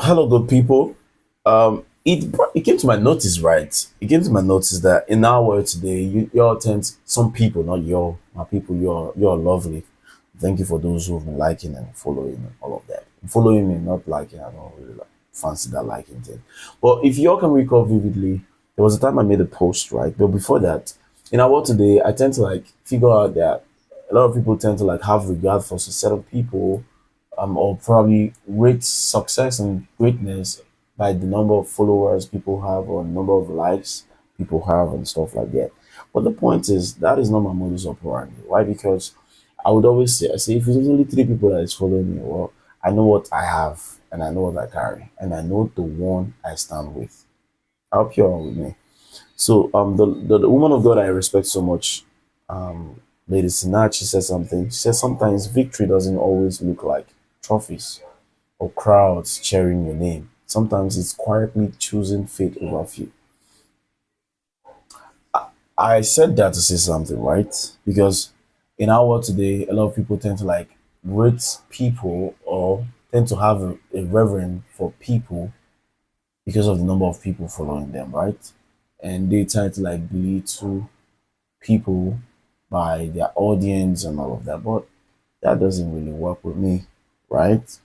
Hello, good people. It came to my notice, right? It came to my notice that in our world today, y'all tend some people, not y'all, my people, you're lovely. Thank you for those who've been liking and following and all of that. Following me, not liking. I don't really like fancy that liking thing. But if y'all can recall vividly, there was a time I made a post, right? But before that, in our world today, I tend to like figure out that a lot of people tend to like have regard for a set of people or probably rate success and greatness by the number of followers people have or number of likes people have and stuff like that. But the point is that is not my modus operandi. Why? Because I would always say, I say if it's only three people that is following me, well, I know what I have and I know what I carry and I know the one I stand with. I hope you're all with me. So the woman of God I respect so much, Lady Sinach, she said something. She said sometimes victory doesn't always look like trophies or crowds cheering your name. Sometimes it's quietly choosing faith over fear. I said that to say something, right? Because in our world today, a lot of people tend to like rate people or tend to have a reverence for people because of the number of people following them, right? And they try to like belittle people by their audience and all of that. But that doesn't really work with me, right?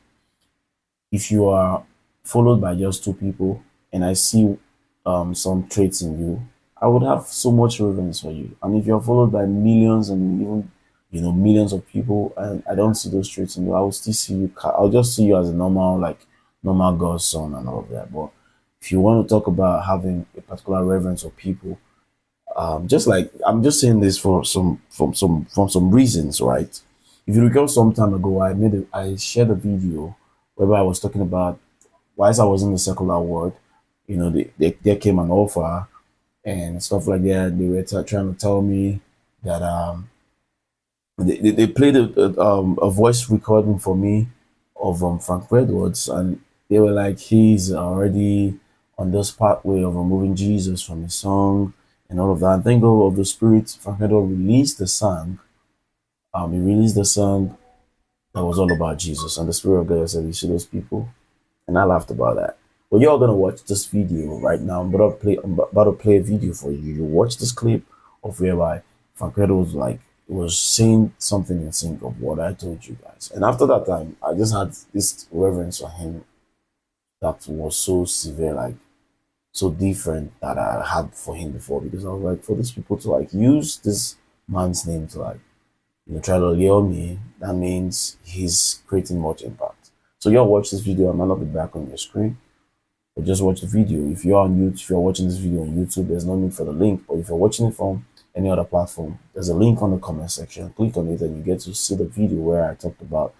If you are followed by just two people and I see some traits in you, I would have so much reverence for you. And if you're followed by millions and even millions of people and I don't see those traits in you, I will still see you. I'll just see you as a normal normal God's son and all of that. But if you want to talk about having a particular reverence of people, just like I'm just saying this for some reasons, right? If you recall some time ago, I shared a video where I was talking about whilst I was in the secular world, there came an offer and stuff like that. They were trying to tell me that they played a voice recording for me of Frank Edwards, and they were like, he's already on this pathway of removing Jesus from his song and all of that. And thank God of the Spirit, Frank Edwards released the song. He released the song that was all about Jesus, and the Spirit of God said, "You see those people," and I laughed about that. But you're gonna watch this video right now. I'm about to play a video for you. You watch this clip of whereby Fankredo was saying something in sync of what I told you guys. And after that time, I just had this reverence for him that was so severe, like so different that I had for him before. Because I was like, for these people to like use this man's name to like try to lure me, that means he's creating much impact. So y'all watch this video. I might not be back on your screen, but just watch the video. If you're on YouTube, if you're watching this video on YouTube, there's no need for the link. But if you're watching it from any other platform, there's a link on the comment section. Click on it and you get to see the video where I talked about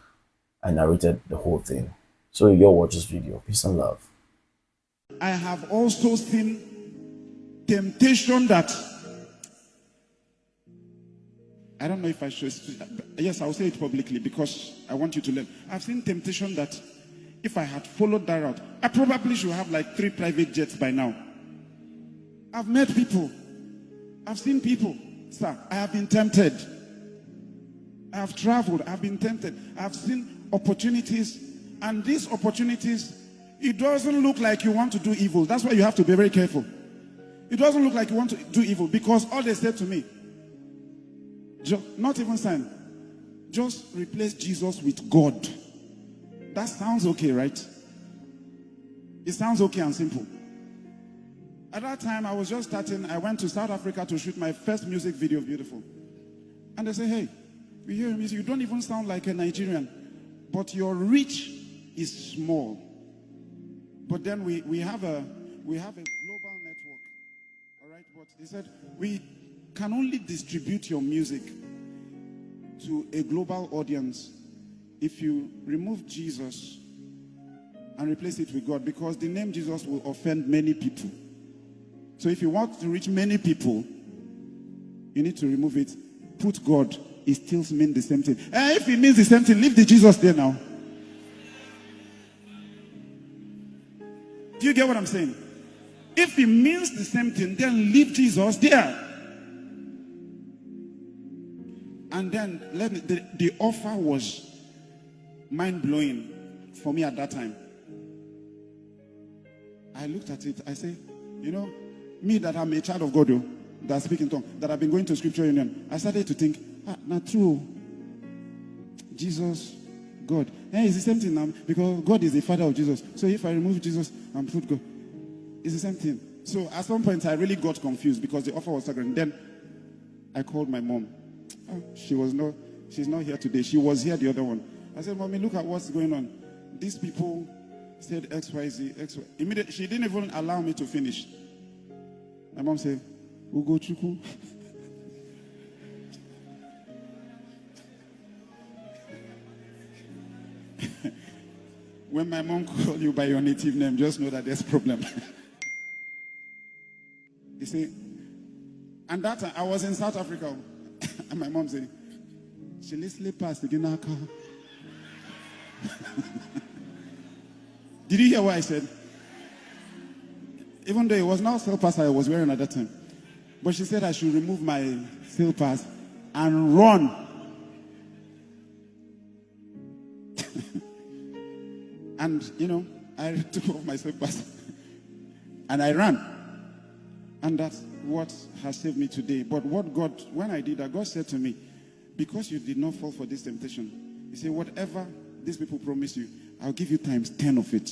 I narrated the whole thing. So y'all watch this video. Peace and love. I have also seen temptation that I don't know if I should. Yes, I'll say it publicly because I want you to learn. I've seen temptation that if I had followed that route, I probably should have like 3 private jets by now. I've met people. I've seen people. Sir, I have been tempted. I have traveled. I've been tempted. I've seen opportunities. And these opportunities, it doesn't look like you want to do evil. That's why you have to be very careful. It doesn't look like you want to do evil because all they said to me, not even sign, just replace Jesus with God. That sounds okay, right? It sounds okay and simple. At that time, I was just starting. I went to South Africa to shoot my first music video, Beautiful. And they say, hey, we hear your music. You don't even sound like a Nigerian, but your reach is small. But then we have a global network. All right, but they said, we can only distribute your music to a global audience if you remove Jesus and replace it with God, because the name Jesus will offend many people. So if you want to reach many people, you need to remove it. Put God. It still means the same thing. And if it means the same thing, leave the Jesus there now. Do you get what I'm saying? If it means the same thing, then leave Jesus there. And then the offer was mind-blowing for me at that time. I looked at it. I say, you know, me that I'm a child of God, that speak in tongues, that I've been going to Scripture Union, I started to think, not true. Jesus, God. It's the same thing now, because God is the father of Jesus. So if I remove Jesus and put God, it's the same thing. So at some point, I really got confused because the offer was staggering. Then I called my mom. She's not here today. She was here the other one. I said, Mommy, look at what's going on. These people said XYZ, XY. Immediately, she didn't even allow me to finish. My mom said, Ugo Chuku. When my mom calls you by your native name, just know that there's a problem. You see, and that time I was in South Africa, and my mom said, she literally passed again her car. Did you hear what I said? Even though it was not slippers I was wearing at that time. But she said I should remove my slippers and run. And, you know, I took off my slippers and I ran. And that's what has saved me today. But when I did that, God said to me, because you did not fall for this temptation, He said, whatever these people promise you, I'll give you times 10 of it.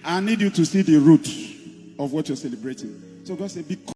I need you to see the root of what you're celebrating. So God said, because